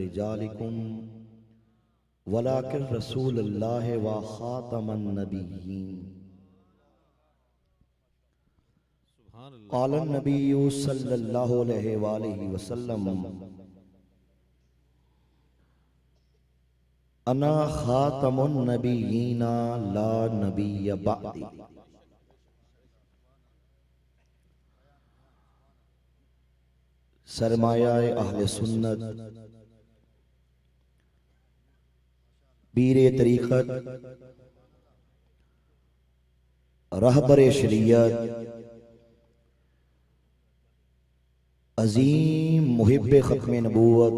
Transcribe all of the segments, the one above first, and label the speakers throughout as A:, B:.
A: रिजालिकुम वलाकिन रसूलुल्लाह व खातमन नबिय्यीन। क़ालन नबिय्यु सल्लल्लाहु अलैहि वसल्लम अना खातमुन नबिय्यीना ला नबिय्य बअदी। सरमायाए अहले सुन्नत, पीरे तरीक़त, रहबरे शरीयत, अजीम मुहिब्बे ख़त्मे नबूवत,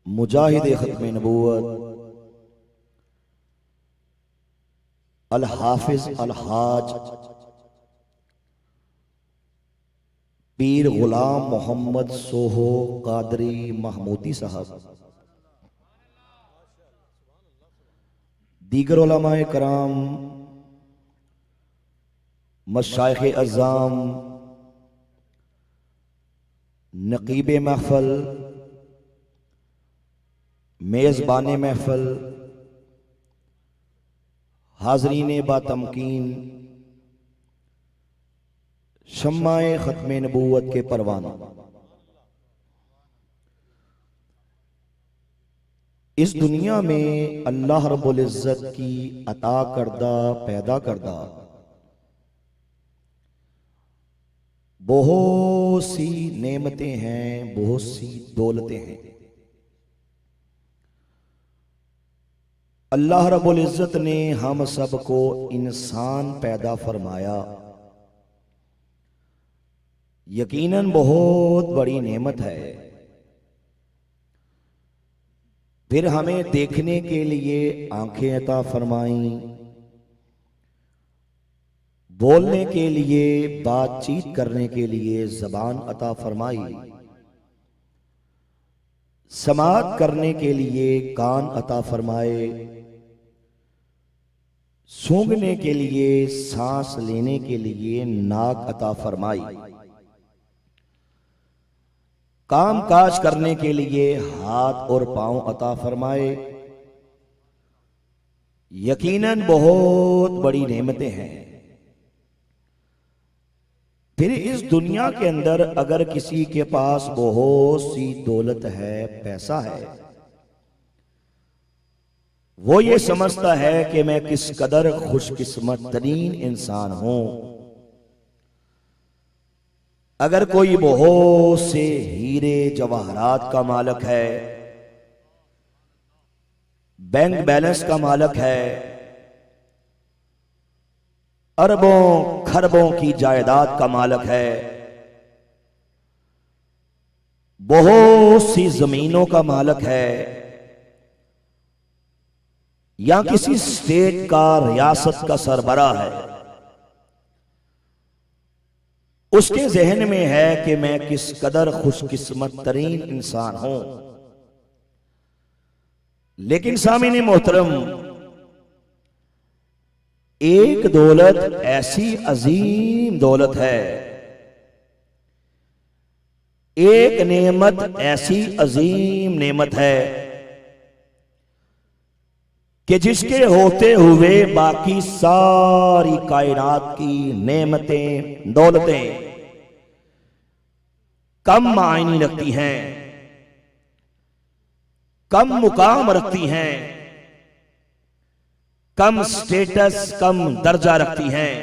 A: मुजाहिदे ख़त्मे नबूवत, अल हाफिज अल हाज पीर गुलाम मोहम्मद सोहो कादरी महमूदी साहब, दीगर उलमाए कराम, मशाइख़े अज़्ज़ाम, नक़ीबे महफ़ल, मेज़बाने महफ़ल, हाज़रीने बातमकीन, शम्माए ख़त्मे नबूवत के परवाना, इस दुनिया में अल्लाह रब्बुल इज़्ज़त की अता करदा पैदा करदा बहुत सी नेमतें हैं, बहुत सी दौलतें हैं। अल्लाह रब्बुल इज़्ज़त ने हम सबको इंसान पैदा फरमाया, यकीनन बहुत बड़ी नेमत है। फिर हमें देखने के लिए आंखें अता फरमाई, बोलने के लिए, बातचीत करने के लिए ज़बान अता फरमाई, समाअत करने के लिए कान अता फरमाए, सूंघने के लिए, सांस लेने के लिए नाक अता फरमाई, काम काज करने के लिए हाथ और पांव अता फरमाए। यकीनन बहुत बड़ी नेमतें हैं। फिर इस दुनिया के अंदर अगर किसी के पास बहुत सी दौलत है, पैसा है, वो ये समझता है कि मैं किस कदर खुशकिस्मत तरीन इंसान हूं। अगर कोई बहुत से हीरे जवाहरात का मालिक है, बैंक बैलेंस का मालिक है, अरबों खरबों की जायदाद का मालिक है, बहुत सी जमीनों का मालिक है, या किसी स्टेट का, रियासत का सरबराह है, उसके जहन में है कि मैं किस कदर खुशकिस्मत तरीन इंसान हूं। लेकिन सामीने मोहतरम, एक दौलत ऐसी अजीम दौलत है, एक नेमत ऐसी अजीम नेमत है कि जिसके होते हुए बाकी सारी कायनात की नेमतें, दौलतें कम मायने रखती हैं, कम मुकाम रखती हैं, कम स्टेटस, कम दर्जा रखती हैं।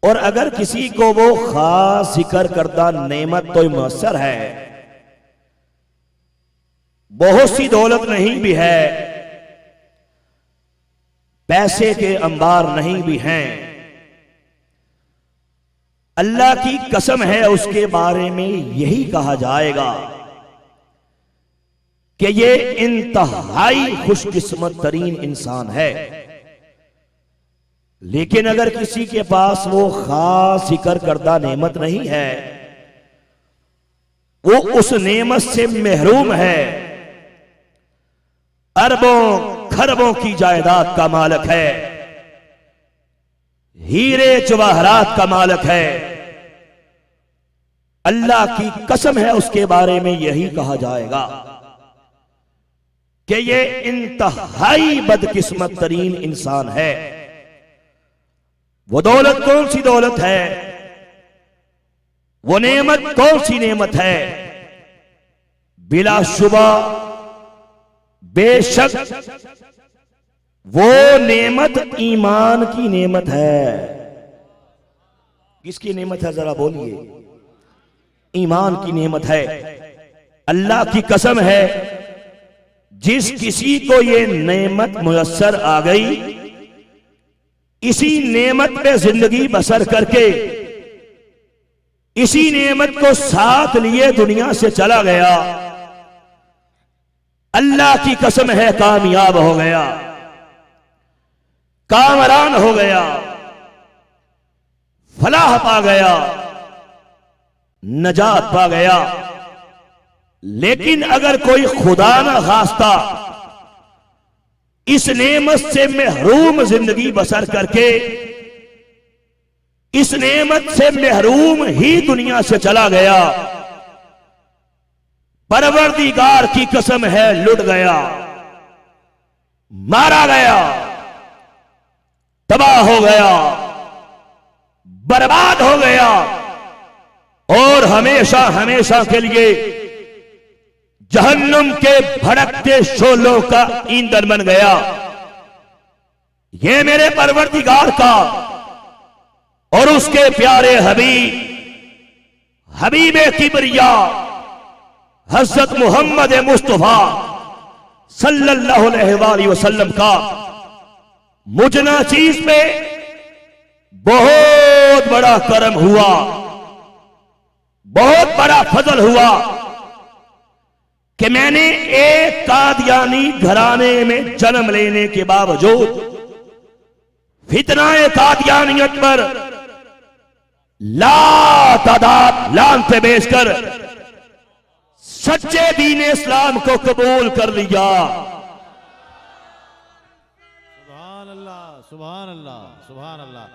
A: और अगर किसी को वो खास जिक्र करदा नेमत तो मुयस्सर है, बहुत सी दौलत नहीं भी है, पैसे के अंबार नहीं भी हैं, अल्लाह की कसम है उसके बारे में यही कहा जाएगा कि ये इंतहाई खुशकिस्मत तरीन इंसान है। लेकिन अगर किसी के पास वो खास जिक्र करदा नेमत नहीं है, वो उस नेमत से महरूम है, अरबों खरबों की जायदाद का मालिक है, हीरे जवाहरात का मालिक है, अल्लाह की कसम है उसके बारे में यही कहा जाएगा कि ये इंतहाई बदकिस्मत तरीन इंसान है। वो दौलत कौन सी दौलत है, वो नेमत कौन सी नेमत है? बिलाशुबा बेशक वो नेमत ईमान की नेमत है। किसकी नेमत है जरा बोलिए? ईमान की नेमत है। अल्लाह की कसम है, जिस किसी को ये नेमत मुयस्सर आ गई, इसी नेमत पे जिंदगी बसर करके इसी नेमत को साथ लिए दुनिया से चला गया, अल्लाह की कसम है कामयाब हो गया, कामरान हो गया, फलाह पा गया, नजात पा गया। लेकिन अगर कोई खुदा न खास्ता इस नेमत से महरूम जिंदगी बसर करके इस नेमत से महरूम ही दुनिया से चला गया, परवरदिगार की कसम है लुट गया, मारा गया, तबाह हो गया, बर्बाद हो गया और हमेशा हमेशा के लिए जहन्नुम के भड़कते शोलों का ईंधन बन गया। ये मेरे परवरदिगार का और उसके प्यारे हबीबे किबरिया हज़रत मोहम्मद मुस्तफा सल्लल्लाहु अलैहि वसल्लम का मुझना चीज पे बहुत बड़ा करम हुआ, बहुत बड़ा फजल हुआ कि मैंने एक कादियानी घराने में जन्म लेने के बावजूद फितनाए कादियानियत पर लातादाद लानते बेचकर सच्चे दीन इस्लाम को कबूल कर लिया।
B: सुभान अल्लाह, सुभान अल्लाह, सुभान अल्लाह।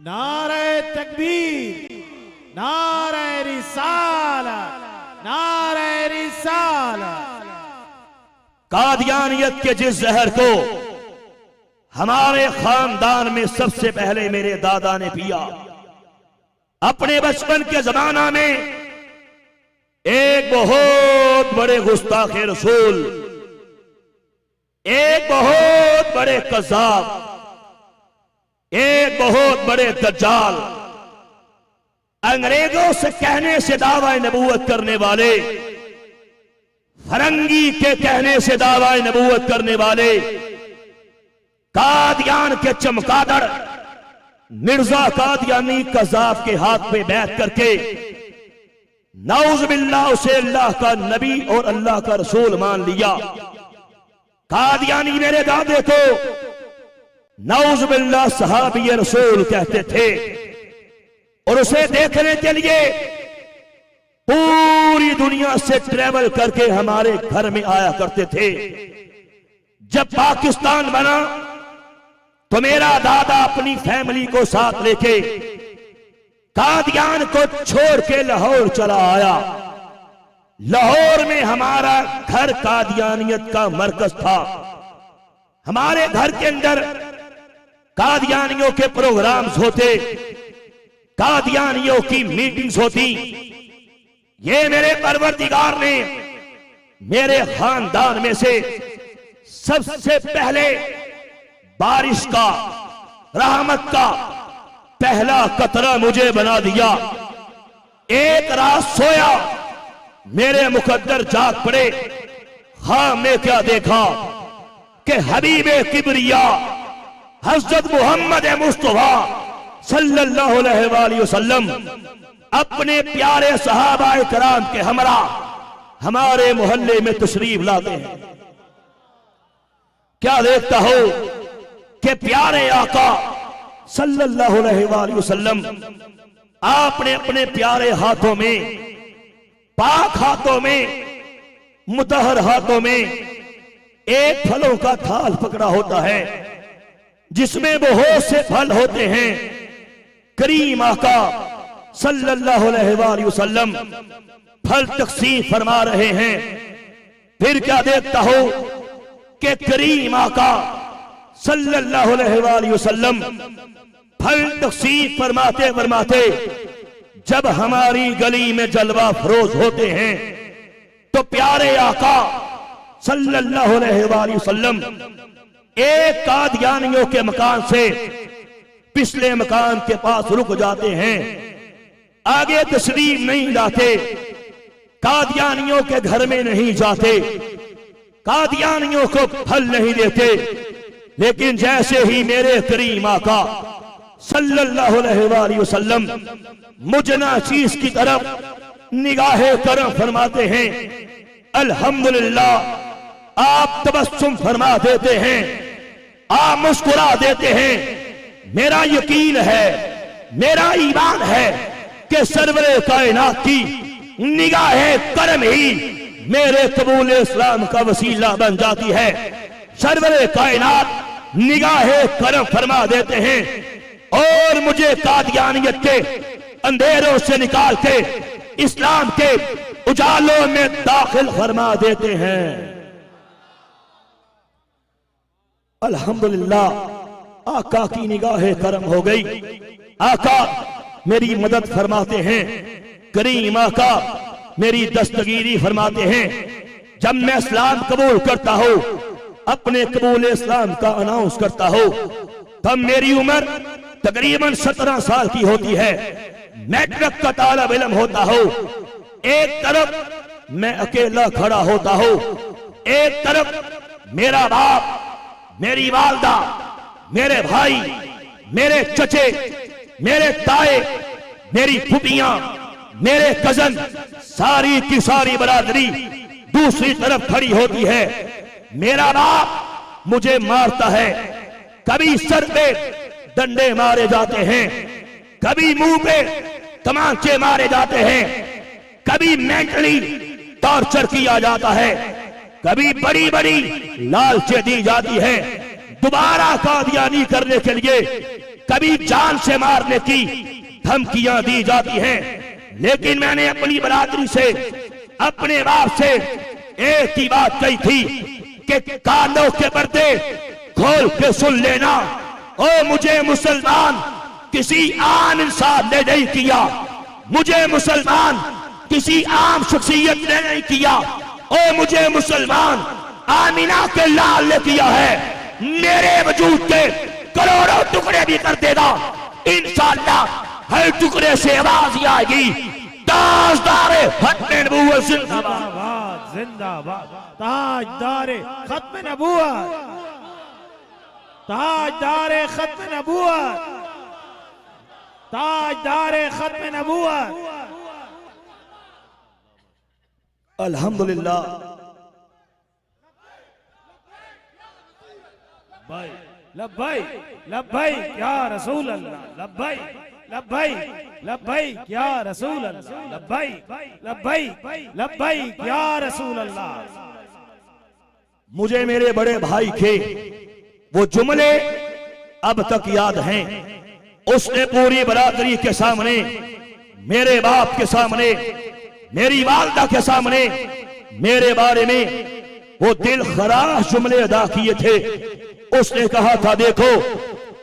B: नारे तकबीर, नारे रिसालत, नारे रिसालत।
A: कादियानियत के जिस जहर को हमारे खानदान में सबसे पहले मेरे दादा ने पिया, अपने बचपन के जमाना में एक बहुत बड़े गुस्ताखे रसूल, एक बहुत बड़े कज़्ज़ाब, एक बहुत बड़े दज्जाल, अंग्रेजों से कहने से दावा नबूवत करने वाले, फरंगी के कहने से दावा नबूवत करने वाले, कादियान के चमकादड़ मिर्जा कादियानी कज़्ज़ाब के हाथ पे बैठ करके नाउज़ बिल्लाह उसे अल्लाह का नबी और अल्लाह का रसूल मान लिया। कादियानी मेरे दादे को नाउज़ बिल्लाह सहाबी रसूल कहते थे और उसे देखने के लिए पूरी दुनिया से ट्रेवल करके हमारे घर में आया करते थे। जब पाकिस्तान बना तो मेरा दादा अपनी फैमिली को साथ लेके कादियान को छोड़ के लाहौर चला आया। लाहौर में हमारा घर कादियानियत का मरकज था। हमारे घर के अंदर कादियानियों के प्रोग्राम्स होते, कादियानियों की मीटिंग्स होती। ये मेरे परवरदिगार ने मेरे खानदान में से सबसे पहले बारिश का, रहमत का पहला कतरा मुझे बना दिया। एक रात सोया, मेरे मुकद्दर जाग पड़े। हाँ, मैं क्या देखा कि हबीबे किबरिया हज़रत मोहम्मद मुस्तफा सल्लल्लाहु अलैहि वसल्लम अपने प्यारे सहाबाए कराम के हमरा हमारे मोहल्ले में तशरीफ लाते हैं। क्या देखता हो कि प्यारे आका सल्लल्लाहु अलैहि वसल्लम आपने अपने प्यारे हाथों में, पाक हाथों में, मुतहर हाथों में एक फलों का थाल पकड़ा होता है जिसमें बहुत से फल होते हैं। करीम आका सल्लल्लाहु अलैहि वसल्लम फल तकसीम फरमा रहे हैं, फिर क्या देखता हो कि करीम आका सल्लल्लाहु अलैहि वसल्लम फल तकसीम फरमाते फरमाते जब हमारी गली में जलवा फरोज होते हैं तो प्यारे आका सल्लल्लाहु अलैहि वसल्लम एक कादियानियों के मकान से पिछले मकान के पास रुक जाते हैं, आगे तशरीफ नहीं लाते, कादियानियों के घर में नहीं जाते, कादियानियों को फल नहीं देते। लेकिन जैसे ही मेरे करीम आका सल्लल्लाहु अलैहि वसल्लम मुजना चीज की तरफ निगाहे करम फरमाते हैं, अल्हम्दुलिल्लाह आप तबस्सुम फरमा देते हैं, आप मुस्कुरा देते हैं। मेरा यकीन है, मेरा ईमान है कि सरवरे कायनात की निगाहे करम ही मेरे कबूल इस्लाम का वसीला बन जाती है। सरवरे कायनात निगाहे करम फरमा देते हैं और मुझे कादियानियत के अंधेरों से निकाल के इस्लाम के उजालों में दाखिल फरमा देते हैं। अल्हम्दुलिल्लाह आका की निगाहे करम हो गई, आका मेरी मदद फरमाते हैं, करीम आका मेरी दस्तगीरी फरमाते हैं। जब मैं इस्लाम कबूल करता हूं, अपने कबूल इस्लाम का अनाउंस करता हूं, तब मेरी उम्र तकरीबन 17 साल की होती है। मैट्रिक का तालिब इल्म होता हूं, एक तरफ मैं अकेला खड़ा होता हूं, एक तरफ मेरा बाप, मेरी वालदा, मेरे भाई, मेरे चचे, मेरे ताए, मेरी फुफियां, मेरे कजन, सारी की सारी बरादरी दूसरी तरफ खड़ी होती है। मेरा बाप मुझे मारता है, कभी सर पे डंडे मारे जाते हैं, कभी मुंह पे तमाचे मारे जाते हैं, कभी मेंटली टॉर्चर किया जाता है, कभी बड़ी बड़ी लालचें दी जाती है दोबारा कादियानी करने के लिए, कभी जान से मारने की धमकियां दी जाती हैं। लेकिन मैंने अपनी बरादरी से, अपने बाप से एक ही बात कही थी कि कानों के पर्दे खोल के सुन लेना, ओ मुझे मुसलमान किसी आम इंसान ने नहीं किया, मुझे मुसलमान किसी आम शख्सियत ने नहीं किया, ओ मुझे मुसलमान आमिना के लाल ने किया है। मेरे वजूद के करोड़ों टुकड़े भी कर देगा, इंशाअल्लाह हर टुकड़े से आवाज ही आएगी, ताजदारे खत्म नबूवत जिंदाबाद,
B: जिंदाबाद, ताजदारे खत्म नबूवत, ताजदारे खत्म नबूवत, ताजदारे खत्म नबूवत।
A: अल्हम्दुलिल्लाह
B: लब्बैक लब्बैक या रसूल अल्लाह, लब्बैक लब्बैक लब्बैक या रसूल अल्लाह, लब्बैक लब्बैक लब्बैक या रसूल अल्लाह।
A: मुझे मेरे बड़े भाई के वो जुमले अब तक याद हैं। उसने पूरी बरादरी के सामने, मेरे बाप के सामने, मेरी वालदा के सामने मेरे बारे में वो दिल खराश जुमले अदा किए थे। उसने कहा था, देखो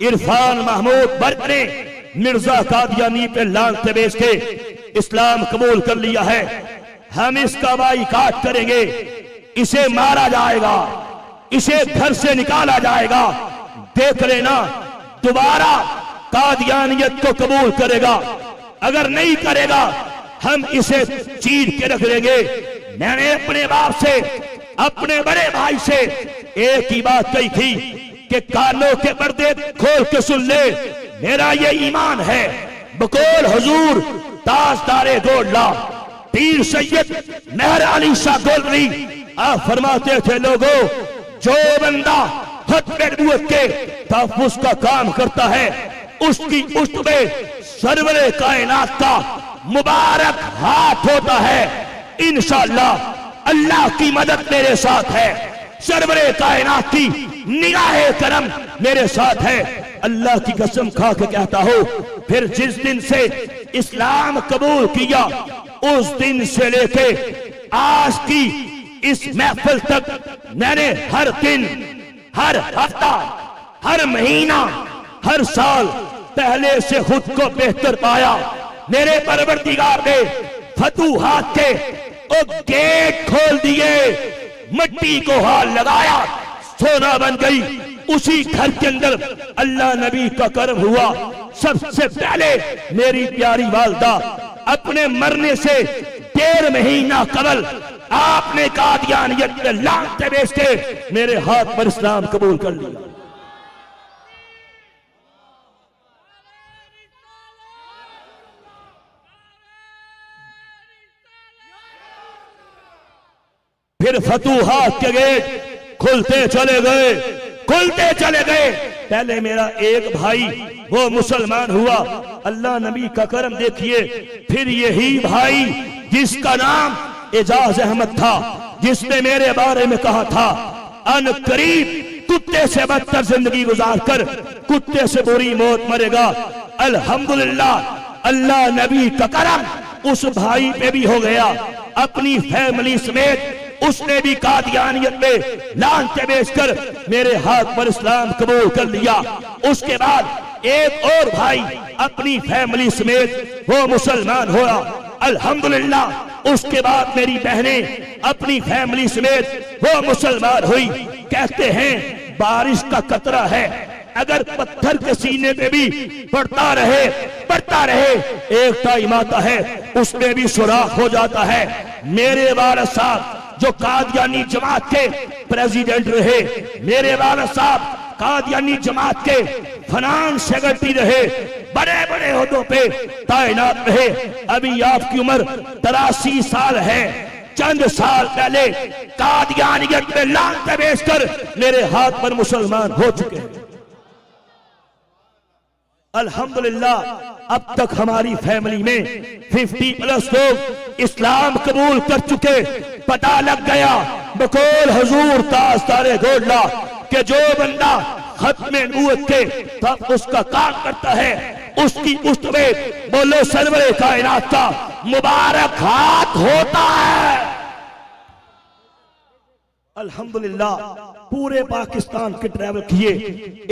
A: इरफान महमूद बर्क ने मिर्जा कादियानी पे लानते बेच के इस्लाम कबूल कर लिया है, हम इसका बाइकाट करेंगे, इसे मारा जाएगा, इसे घर से निकाला जाएगा, देख लेना दोबारा कादियानियत को कबूल करेगा, अगर नहीं करेगा हम इसे चीर के रख लेंगे। मैंने अपने बाप से, अपने बड़े भाई से एक ही बात कही थी कि कानों के पर्दे खोल के सुन ले, मेरा ये ईमान है। बकौल हुजूर ताजदारे गोल्ला पीर सैयद मेहर अली शाह गोलवी आप फरमाते थे, लोगों जो बंदा खत्म नबूवत के तहफ्फुज़ का काम करता है उसकी पुष्ट में सरवरे कायनात का मुबारक हाथ होता है। इंशाअल्लाह अल्लाह की मदद मेरे साथ है, सरवरे कायनात की निगाहे करम मेरे साथ है। अल्लाह की कसम खा के कहता हूं, फिर जिस दिन से इस्लाम कबूल किया, उस दिन से लेके आज की इस महफिल तक मैंने हर दिन, हर हफ्ता, हर महीना, हर साल पहले से खुद को बेहतर पाया। मेरे परवरदिगार ने फतूहात के ओ गेट खोल दिए, मिट्टी को हाथ लगाया, सोना बन गई। उसी घर के अंदर अल्लाह नबी का करम हुआ। सबसे पहले मेरी प्यारी वालदा अपने मरने से 1.5 महीना कबल आपने कादियानियत में लानते बेच के मेरे हाथ पर इस्लाम कबूल कर लिया। फिर फतूहात के गेट खुलते चले गए, खुलते चले गए। पहले मेरा एक भाई वो मुसलमान हुआ, अल्लाह नबी का करम देखिए। फिर यही भाई जिसका नाम एजाज अहमद था, जिसने मेरे बारे में कहा था अन करीब कुत्ते से बदतर जिंदगी गुजार कर कुत्ते से बुरी मौत मरेगा। अल्हम्दुलिल्लाह अल्लाह नबी का करम उस भाई पे भी हो गया। अपनी फैमिली समेत उसने भी कादियानियत में लानते बेचकर मेरे हाथ पर इस्लाम कबूल कर लिया। उसके बाद एक और भाई अपनी फैमिली समेत वो मुसलमान हुआ, अल्हम्दुलिल्लाह। उसके बाद मेरी बहनें अपनी फैमिली समेत वो मुसलमान हुई। कहते हैं बारिश का कतरा है, अगर पत्थर के सीने पे भी पड़ता रहे एक टाइम आता है उसमें भी सुराख हो जाता है। मेरे वालिद साहब जो कादियानी जमात के प्रेसिडेंट रहे, मेरे वालिद साहब कादियानी जमात के फाइनेंस सेक्रेटरी रहे, बड़े बड़े ओहदों पे तैनात रहे। अभी आपकी उम्र 83 साल है। चंद साल पहले कादियानियत में लानते बेचकर मेरे हाथ पर मुसलमान हो चुके हैं। अल्हम्दुलिल्लाह अब तक हमारी फैमिली में 50+ लोग इस्लाम कबूल कर चुके। पता लग गया बकौल हुजूर ताजदारे गोडला के जो बंदा खत्मे नबूवत के तब उसका काम करता है, उसकी उस्त में बोलो सरवरे कायनात का मुबारक हाथ होता है। अल्हम्दुलिल्लाह पूरे पाकिस्तान के ट्रैवल किए।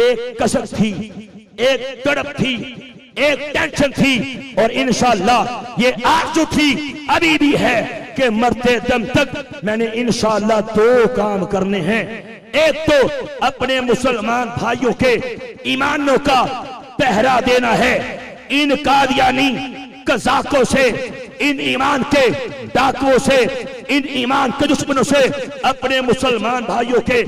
A: एक कसक थी, एक तड़प थी, एक टेंशन थी, और इंशाअल्लाह ये आरज़ू थी, अभी भी है कि मरते दम तक मैंने इंशाअल्लाह 2 काम करने हैं। एक तो अपने मुसलमान भाइयों के ईमानों का पहरा देना है। इन कादियानी कज़ाकों से, इन ईमान के डाकुओं से, इन ईमान के दुश्मनों से अपने मुसलमान भाइयों के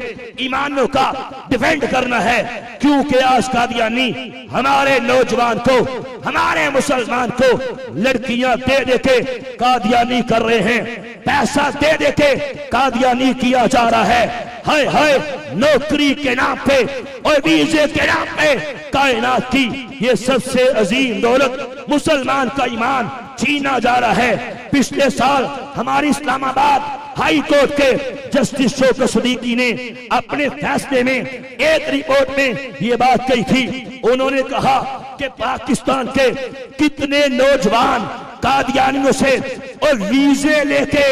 A: ईमानों का डिफेंड करना है। क्योंकि आज कादियानी हमारे नौजवान को, हमारे मुसलमान को लड़कियां दे दे के कादियानी कर रहे हैं, पैसा दे दे के कादियानी किया जा रहा है। हाय हाय, नौकरी के नाम पे और वीजे के नाम पे कायनात की ये सबसे अजीम दौलत मुसलमान का ईमान छीना जा रहा है। पिछले साल हमारी इस्लामाबाद हाई कोर्ट के जस्टिस शौकत सिद्दीकी ने अपने फैसले में एक रिपोर्ट में ये बात कही थी। उन्होंने कहा कि पाकिस्तान के कितने नौजवान कादियानियों से और वीजे लेके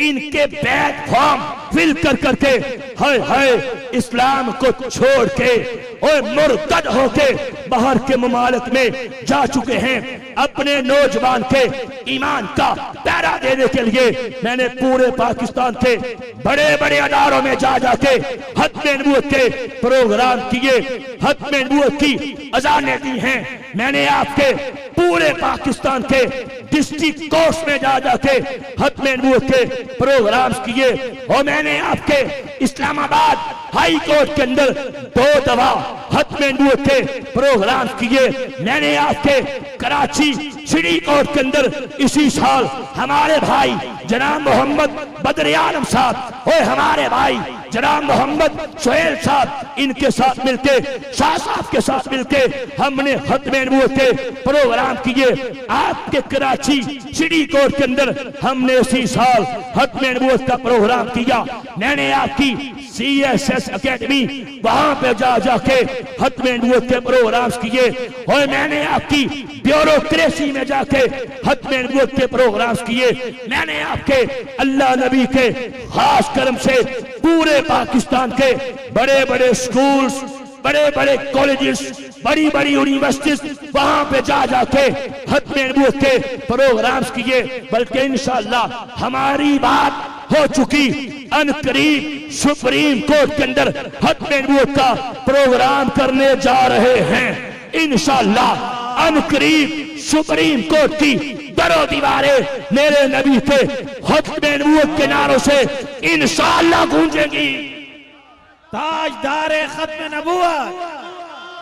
A: इनके बैग फॉर्म फिल कर करके हाय हाय इस्लाम को छोड़ के और मुर्तद होके बाहर के ममालिक में जा चुके हैं। अपने नौजवान के ईमान का पहरा देने के लिए मैंने पूरे पाकिस्तान के बड़े बड़े अदारों में जा जाके खत्मे नबूवत के प्रोग्राम किए, खत्मे नबूवत की अज़ानें दी हैं। मैंने आपके पूरे पाकिस्तान के डिस्ट्रिक्ट कोर्ट्स में जा जाके खत्मे नबूवत के प्रोग्राम किए, और मैंने आपके इस्लामाबाद हाई कोर्ट के अंदर 2 दफा खत्मे नबूवत के प्रोग्राम किए। मैंने आपके कराची सिटी कोर्ट के अंदर इसी साल हमारे भाई जनाब मोहम्मद बदर आलम साहब और हमारे भाई जनाब मोहम्मद सोहेल साहब, इनके साथ मिलके, शाह साहब के साथ मिलके हमने खत्मे नबूवत के प्रोग्राम किए। आपके कराची सिटी कोर्ट के अंदर हमने इसी साल खत्मे नबूवत का प्रोग्राम किया। मैंने आपकी CSS एकेडमी, वहां पे जा जाके खत्म नबूवत के प्रोग्राम्स किए। और मैंने आपकी ब्यूरोक्रेसी में जाके खत्म नबूवत के प्रोग्राम्स किए। मैंने आपके अल्लाह नबी के खास करम से पूरे पाकिस्तान के बड़े बड़े स्कूल्स, बड़े बड़े कॉलेजेस, बड़ी बड़ी यूनिवर्सिटीज, वहां पे जा जाके खत्म नबूवत के प्रोग्राम्स किए। बल्कि इंशाअल्लाह हमारी बात हो चुकी, अनकरीब सुप्रीम कोर्ट के अंदर खत्म नबूवत का प्रोग्राम करने जा रहे हैं। इंशाअल्लाह अनकरीब सुप्रीम कोर्ट की दरो दीवारें मेरे नबी के खत्म नबूवत के नारों से इंशाअल्लाह गूंजेंगी।
B: ताजदारे खत्म नबूवत,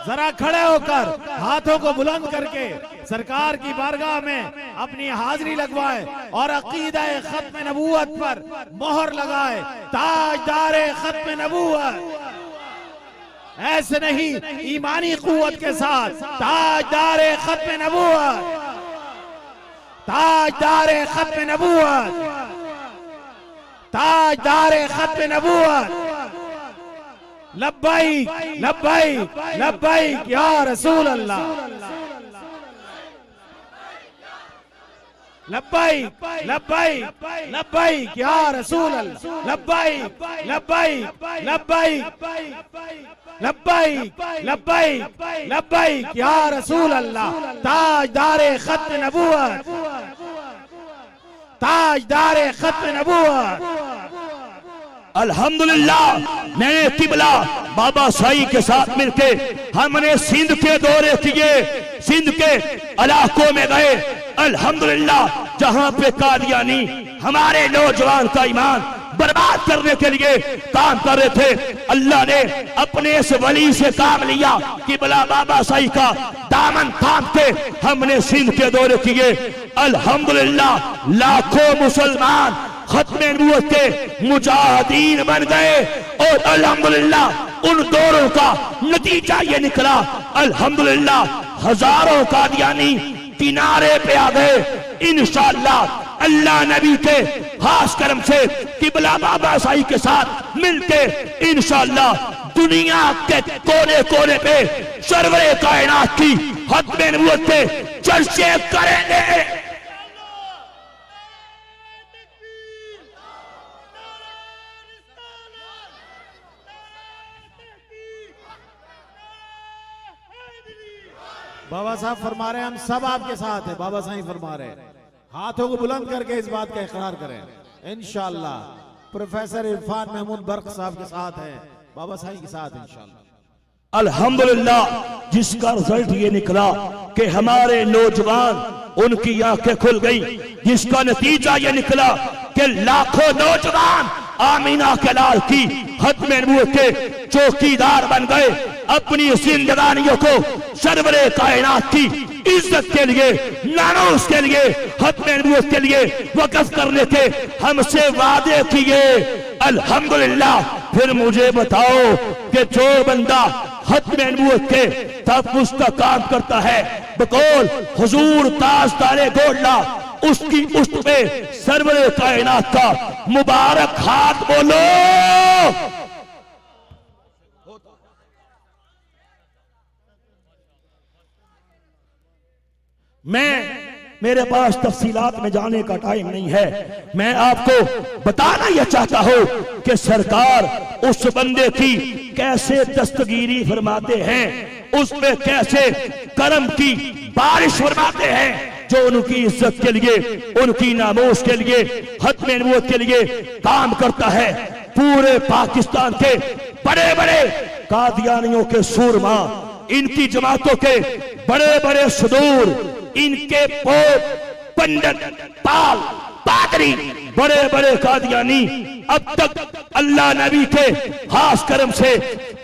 B: जरा खड़े होकर हाथों को बुलंद करके सरकार की बारगाह में अपनी हाजिरी लगवाए और अकीदा खत्म नबूवत पर मोहर लगाए। ताजदारे खत्म नबूवत, ऐसे नहीं ईमानी कुव्वत के साथ, ताजदारे खत्म नबूवत, ताजदारे खत्म नबूवत, ताजदारे खत्म नबूवत। लब्बैक लब्बैक लब्बैक या रसूल अल्लाह, लब्बैक लब्बैक लब्बैक या रसूल अल्लाह, लब्बैक लब्बैक लब्बैक लब्बैक लब्बैक लब्बैक या रसूल अल्लाह। ताजदारे खत्म नबूवत, ताजदारे खत्म नबूवत।
A: अल्हम्दुलिल्लाह, मैंने किबला बाबा साई के साथ मिलके हमने सिंध के दौरे किए, सिंध के इलाकों में गए। अल्हम्दुलिल्लाह, जहां पे कादियानी हमारे नौजवान का ईमान बर्बाद करने के लिए काम कर रहे थे, अल्लाह ने अपने इस वली से काम लिया। किबला बाबा साई का दामन थाम के हमने सिंध के दौरे किए। अल्हम्दुलिल्लाह, लाखों मुसलमान खत्म नबूवत के मुजाहिदीन बन गए। और अल्हम्दुलिल्लाह उन दौरों का नतीजा ये निकला, अल्हम्दुलिल्लाह हजारों कादियानी किनारे पे आ गए। इंशाअल्लाह अल्लाह नबी के खास करम से किबला बाबा साई के साथ मिलके इंशाअल्लाह दुनिया के कोने कोने पे सरवरे कायनात की खत्म नबूवत के चर्चे करेंगे।
B: बाबा साहब फरमा रहे हैं, हम सब आपके साथ हैं। बाबा साईं फरमा रहे हैं, हाथों को बुलंद करके इस बात का इकरार करें। इंशाअल्लाह प्रोफेसर इरफान महमूद बर्क साहब के साथ हैं, बाबा साईं के साथ इंशाअल्लाह।
A: अल्हम्दुलिल्लाह, जिसका रिजल्ट ये निकला कि हमारे नौजवान, उनकी आंखें खुल गई, जिसका नतीजा ये निकला कि लाखों नौजवान आमीना के लाल की खत्म नबूवत के चौकीदार बन गए। अपनी जिंदगानियों को सरवरे कायनात की इज्जत के लिए, नानूस के लिए, खत्म नबूवत के लिए वक़्फ़ करने के हमसे वादे किए। अल्हम्दुलिल्लाह, फिर मुझे बताओ कि जो बंदा खत्म नबूवत के तहफ़्फ़ुज़ का काम करता है, बकौल हुजूर ताजदारे गोडला, उसकी उस्त पे सरवरे कायनात का मुबारक हाथ बोलो। मेरे पास तफसीलात में जाने का टाइम नहीं है। मैं आपको बताना यह चाहता हूं कि सरकार उस बंदे की कैसे दस्तगीरी फरमाते हैं, उस पे कैसे करम की बारिश फरमाते हैं, जो उनकी इज्जत के लिए, उनकी नामोस के लिए, खत्म नबूवत के लिए काम करता है। पूरे पाकिस्तान के बड़े बड़े कादियानियों के सूरमा, इनकी जमातों के बड़े बड़े सदूर, इनके पोप, पंडित, पाल, पादरी, बड़े बड़े कादियानी अब तक अल्लाह नबी के खास करम से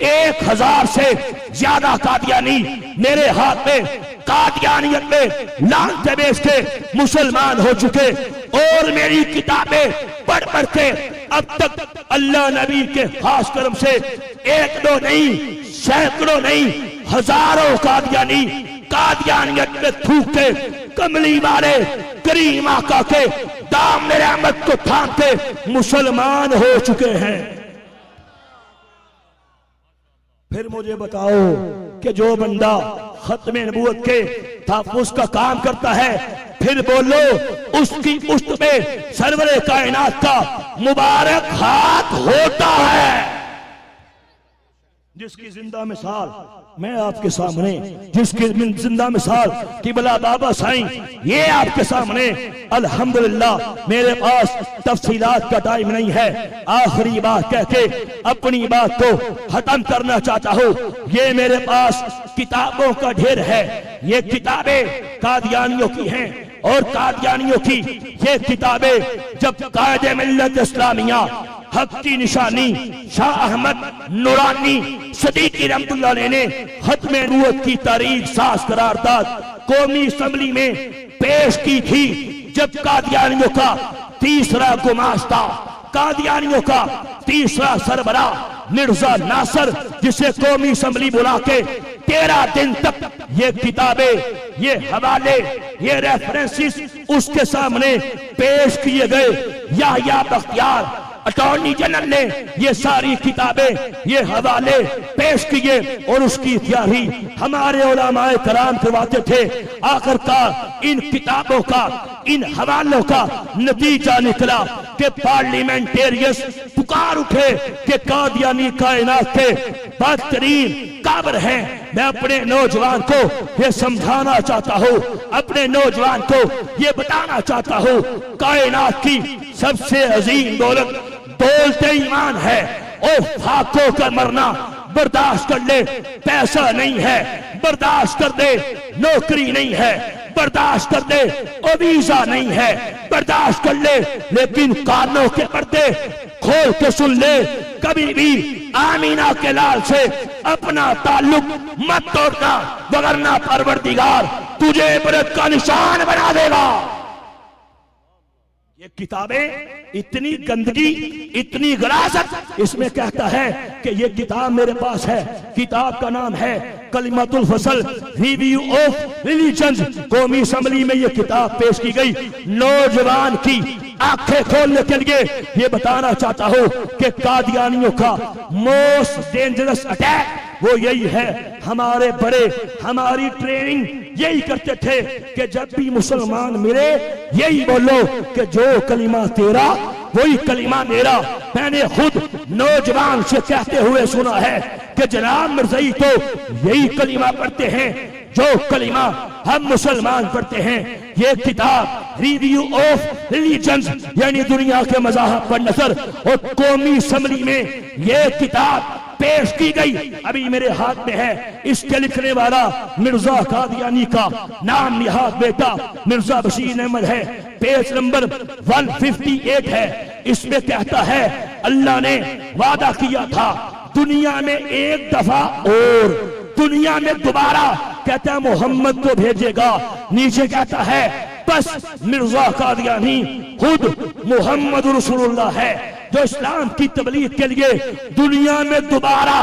A: 1000 से ज्यादा कादियानी मेरे हाथ में कादियानियत में लानते बेच के मुसलमान हो चुके। और मेरी किताबें पढ़ पढ़ के अब तक अल्लाह नबी के खास करम से 1-2 नहीं, सैकड़ों नहीं, हजारों कादियानी कादियानियत में थूक के कमली वाले करीम आका के दामन रहमत को थाम के मुसलमान हो चुके हैं। फिर मुझे बताओ कि जो बंदा खत्म नबूवत के तहफ्फुज़ का काम करता है, फिर बोलो उसकी पुश्त पे सरवरे कायनात का मुबारक हाथ होता है। जिसकी जिंदा मिसाल मैं आपके सामने, जिसकी जिंदा मिसाल किबला बाबा साईं, ये आपके सामने। अल्हम्दुलिल्लाह मेरे पास तफसीलात का टाइम नहीं है। आखिरी बात कह के अपनी बात को खत्म करना चाहता हूँ। ये मेरे पास किताबों का ढेर है। ये किताबें कादियानियों की हैं और कादियानियों की ये किताबें जब कायदे मिल्लत इस्लामिया हक की निशानी शाह अहमद नूरानी सदीकी रहमतुल्लाह अलैह ने खत्म नबूवत की तारीख साज करारदाद कौमी असम्बली में पेश की थी, जब कादियानियों का तीसरा गुमाश्ता, कादियानियों का तीसरा सरबरा मिर्जा नासर, जिसे कौमी असम्बली बुला के 13 दिन तक ये किताबें, ये हवाले, ये रेफरेंसेस उसके सामने पेश किए गए। याह्या बख्तियार अटॉर्नी जनरल ने ये सारी किताबें, ये हवाले पेश किए और उसकी तैयारी हमारे उलमाए कराम करवाते थे। आखिरकार इन किताबों का, इन हवालों का नतीजा निकला कि पार्लियामेंटेरियंस पुकार उठे कि कादियानी कायनात के बदतरीन काबर हैं। मैं अपने नौजवान को ये समझाना चाहता हूँ, अपने नौजवान को ये बताना चाहता हूँ, कायनात की सबसे अजीम दौलत दौलत ईमान है। और फाको कर मरना बर्दाश्त कर ले, पैसा नहीं है बर्दाश्त कर दे, नौकरी नहीं है बर्दाश्त कर दे, और वीजा नहीं है बर्दाश्त कर ले, लेकिन कानों के पर्दे खोल के सुन ले, कभी भी आमीना के लाल से अपना ताल्लुक मत तोड़ना, वरना परवरदिगार तुझे इबरत का निशान बना देगा। ये किताबें इतनी गंदगी, इतनी गलाजत, इसमें कहता है कि ये किताब मेरे पास है। किताब का नाम है कलिमतुल फसल रिव्यू ऑफ रिलीजन। कौमी असम्बली में ये किताब पेश की गई। नौजवान की आंखें खोलने के लिए ये बताना चाहता हूँ कि कादियानियों का मोस्ट डेंजरस अटैक वो यही है। हमारे बड़े हमारी ट्रेनिंग यही करते थे कि जब भी मुसलमान मिले यही बोलो कि जो कलिमा तेरा वही कलिमा मेरा। मैंने खुद नौजवान से कहते हुए सुना है कि जनाब मिर्ज़ाई तो यही कलिमा पढ़ते हैं जो कलिमा हम मुसलमान पढ़ते हैं। ये किताब रिव्यू ऑफ रिलीजन यानी दुनिया के मज़ाहब पर नजर, और कौमी असम्बली में ये किताब पेश की गई। अभी मेरे हाथ में है। इसके लिखने वाला मिर्जा कादियानी का नाम निहाद बेटा मिर्जा बशीर अहमद है। पेज नंबर 158 है। इसमें कहता है अल्लाह ने वादा किया था दुनिया में एक दफा और दुनिया में दोबारा, कहता है मोहम्मद को भेजेगा। नीचे कहता है बस मिर्जा कादियानी खुद मोहम्मद रसूलुल्लाह है जो इस्लाम की तबलीग के लिए दुनिया में दोबारा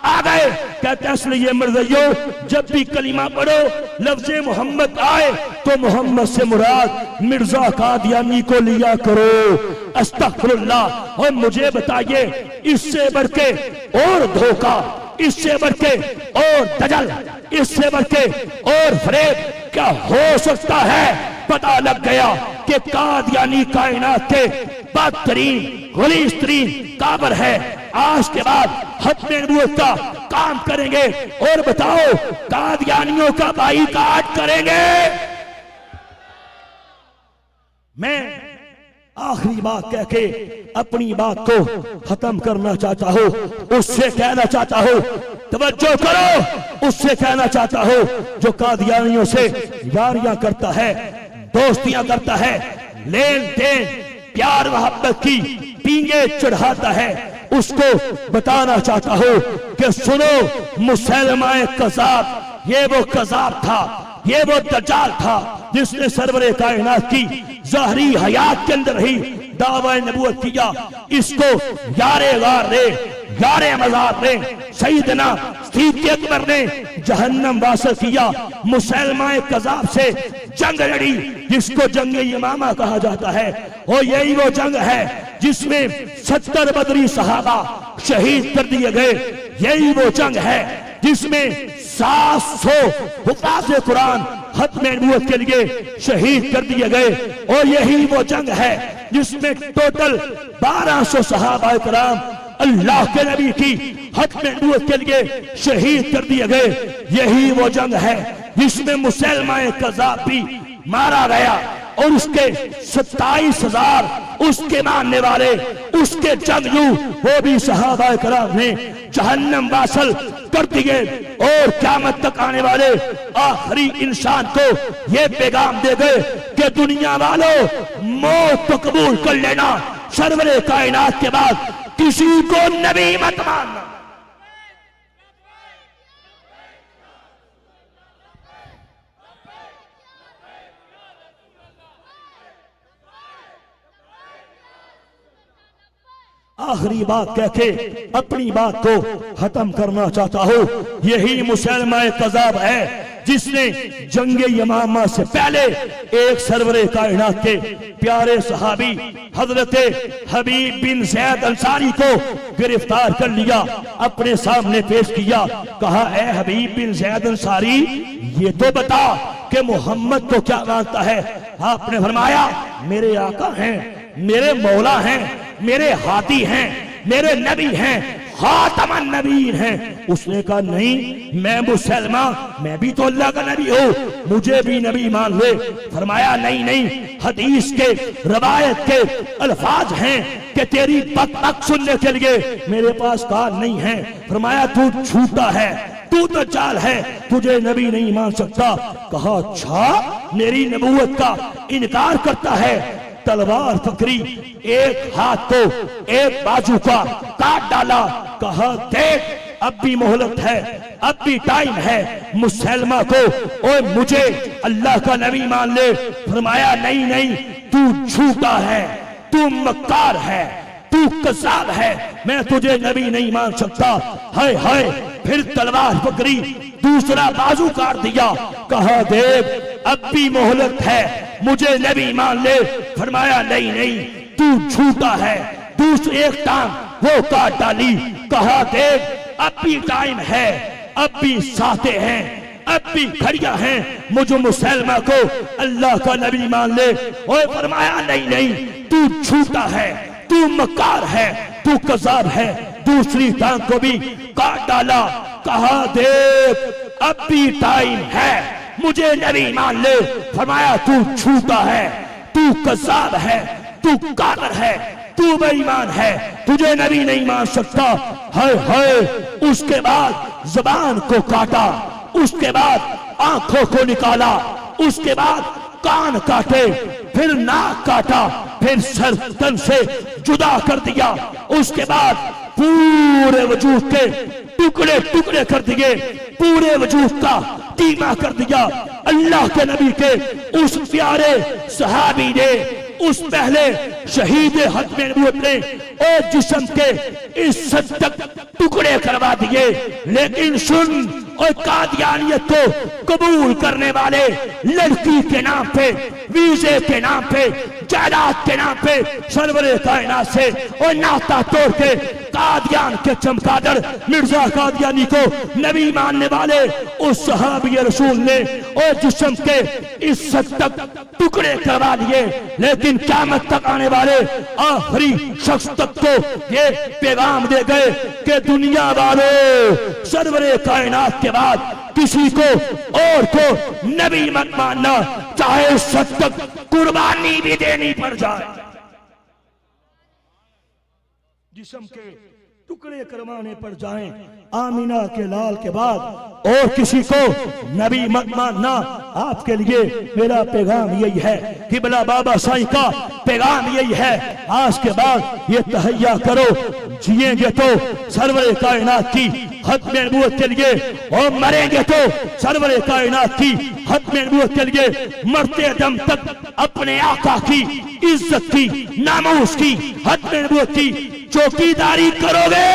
A: आ गए। कहते हैं इसलिए मिर्ज़ाइयों जब भी कलिमा पढ़ो लफ्ज़ मोहम्मद आए तो मोहम्मद से मुराद मिर्जा कादियानी को लिया करो। अस्तगफिरुल्लाह। और मुझे बताइए इससे बढ़ के और धोखा, इससे बढ़ के और दजल, इससे बढ़ के और फरेब क्या हो सकता है। पता लग गया कि कादियानी कायनात के बदतरीन गलीज़तरीन काबर है। आज के बाद खत्म नबूवत का काम करेंगे और बताओ कादियानियों का बाईकाट करेंगे। मैं आखिरी बात कह के अपनी बात को खत्म करना चाहता हूँ। उससे कहना चाहता हूँ तवज्जो करो, उससे कहना चाहता हूँ जो कादियानियों से यारियां करता है, दोस्तियां करता है, लेन देन प्यार मोहब्बत की पींगे चढ़ाता है, उसको बताना चाहता हूँ कि सुनो मुसलमाए कज़ाब, ये वो कज़ाब था, ये वो दज्जाल था जिसने सरवरे कायनात की ज़ाहरी हयात के अंदर ही दावा नबूवत किया। इसको यारे गार ने, यारे मज़ार ने, सईदना सिद्दीक़ अकबर ने जहन्नम वासल किया। मुसलमाए कज़ाब से जंग लड़ी जिसको जंग यमामा कहा जाता है, और यही वो जंग है जिसमें 70 बदरी सहाबा शहीद कर दिए गए। यही वो जंग है जिसमें 700 हुफ़ाज़ कुरान खत्म नबूवत के लिए शहीद कर दिए गए। और यही वो जंग है जिसमें टोटल 1200 सहाबा किराम अल्लाह के नबी की खत्म नबूवत के लिए शहीद कर दिए गए। यही वो जंग है जिसमें मुसलमा कज़्ज़ाब भी मारा गया और उसके 27,000 उसके मानने वाले, उसके जंगजू, वो भी सहाबा किराम ने जहन्नम वासल कर दिए। और क़यामत तक आने वाले आखिरी इंसान को ये पैगाम दे गए कि दुनिया वालों, मौत तो कबूल कर लेना, सरवरे कायनात के बाद किसी को नबी मत मानना। आखिरी बात कह के अपनी बात को खत्म करना चाहता हूँ। यही मुसलमा कज़्ज़ाब है जिसने जंगे यमामा से पहले एक सरवरे कायनात के प्यारे सहाबी हजरत हबीब बिन ज़ैद अंसारी को गिरफ्तार कर लिया, अपने सामने पेश किया। कहा, ए हबीब बिन ज़ैद अंसारी, ये तो बता कि मोहम्मद को क्या मानता है। आपने फरमाया, मेरे आका हैं, मेरे मौला हैं, मेरे हादी हैं, मेरे नबी हैं, खातमन नबीन हैं। उसने कहा, नहीं, मैं मुसलमान, मैं भी तो अल्लाह का नबी हूँ, मुझे भी नबी मान ले। फरमाया, नहीं नहीं, हदीस के रवायत के अल्फाज हैं कि तेरी बक सुनने के लिए मेरे पास कान नहीं है। फरमाया, तू झूठा है, तू तो चाल है, तुझे नबी नहीं मान सकता। कहा, अच्छा, मेरी नबूवत का इनकार करता है। तलवार पकड़ी, एक हाथ को एक बाजू का काट डाला। कहा, देख, अब भी मोहलत है, अब भी टाइम है, मुसलमा को और मुझे अल्लाह का नबी मान ले। फरमाया, नहीं नहीं, तू झूठा है, तू मक्कार है, तू कज़्ज़ाब है, मैं तुझे नबी नहीं मान सकता। हाय हाय, फिर तलवार पकड़ी, दूसरा बाजू काट दिया। कहा, देख, अब भी मोहलत है, मुझे नबी मान ले। फरमाया, नहीं नहीं, तू झूठा है। दूसरी एक टांग वो काट डाली। कहा, देख, अब भी टाइम है, अब भी साथे हैं, अब भी घड़ियां हैं, मुझे मुसलमा को अल्लाह का नबी मान ले। और फरमाया, नहीं नहीं, तू झूठा है, तू मक्कार है, तू कज़्ज़ाब है। दूसरी टांग को भी काट डाला। कहा, देख, अब भी टाइम है, मुझे नबी मान ले। फरमाया, तू झूठा है, तू कज़्ज़ाब है, तू काफिर है, तू बेईमान है, तुझे नबी नहीं मान सकता। हाय हाय, उसके बाद ज़बान को काटा, उसके बाद आंखों को निकाला, उसके बाद कान काटे, फिर नाक काटा, फिर सर तन से जुदा कर दिया। उसके बाद पूरे वजूद के टुकड़े टुकड़े कर दिए, पूरे वजूद का कीमा कर दिया। अल्लाह के नबी के उस प्यारे सहाबी ने, उस पहले शहीद खत्म नबूवत ने और जिस्म के इस हद तक टुकड़े करवा दिए। लेकिन सुन, और कादियानियत को कबूल करने वाले लड़की के नाम पे, वीजे के नाम पे, जायदाद के नाम पे सरवरे कायनात से और नाता तोड़ के कादियान के चमगादड़ मिर्जा कादियानी को नबी मानने वाले उस सहाबी रसूल ने और जिस्म के इस हद तक टुकड़े करवा दिए। लेकिन क़यामत तक आने वाले आखिरी शख्स तक को ये पैगाम दे गए कि दुनिया वालों, सरवरे कायनात के बाद किसी को और को नबी मत मानना, चाहे सच तक कुर्बानी भी देनी पड़ जाए। जिस्म के टुकड़े करवाने पड़ जाएं आमीना के लाल के बाद, और किसी को नबी मत मानना। आपके लिए मेरा पैगाम यही है, किबला बाबा साईं का पैगाम यही है। आज के बाद ये तहैया करो, जिएंगे तो सरवरे कायनात की खत्म नबूवत के लिए और मरेंगे तो सरवरे कायनात की खत्म नबूवत के लिए। मरते दम तक अपने आका की इज्जत की, नामूस की, खत्म नबूवत की चौकीदारी करोगे,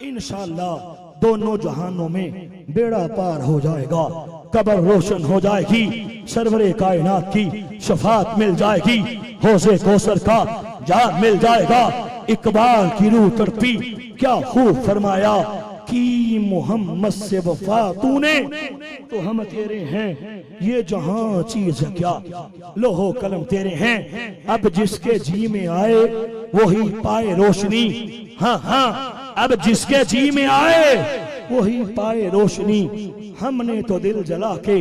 A: इंशाअल्लाह दोनों जहानों में बेड़ा पार हो जाएगा, कब्र रोशन हो जाएगी, सरवरे कायनात की शफात मिल जाएगी, हौज़े कौसर का जाम मिल जाएगा। इकबाल की रूह तड़पी, क्या खूब फरमाया कि मोहम्मद से वफा तूने तो हम तेरे हैं, ये जहां चीज है क्या, लोहो कलम तेरे हैं। अब जिसके जी में आए वही पाए रोशनी, हाँ हाँ, अब जिसके जी में आए वही पाए रोशनी, हमने तो दिल जला के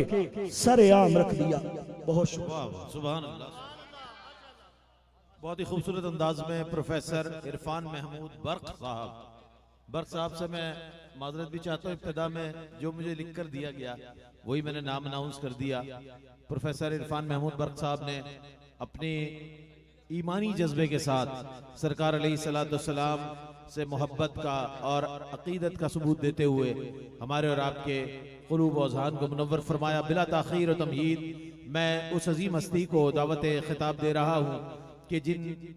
A: सरेआम रख दिया। बहुत शुक्रिया।
C: सुभान अल्लाह। बहुत ही खूबसूरत अंदाज में प्रोफेसर इरफान महमूद बर्क साहब से मैं माजरत भी चाहता हूँ, इब्तिदा में जो मुझे लिख कर दिया गया वही मैंने नाम अनाउंस कर दिया। प्रोफेसर इरफान महमूद बर्क साहब ने अपनी ईमानी जज्बे के साथ सरकार अलैहिस्सलाम से मोहब्बत का और अकीदत का सबूत देते हुए हमारे और आपके क़ुलूब व अज़हान को मुनव्वर फरमाया। बिला ताख़ीर व तमहीद मैं उस अज़ीम हस्ती को दावत खिताब दे रहा हूँ कि जिन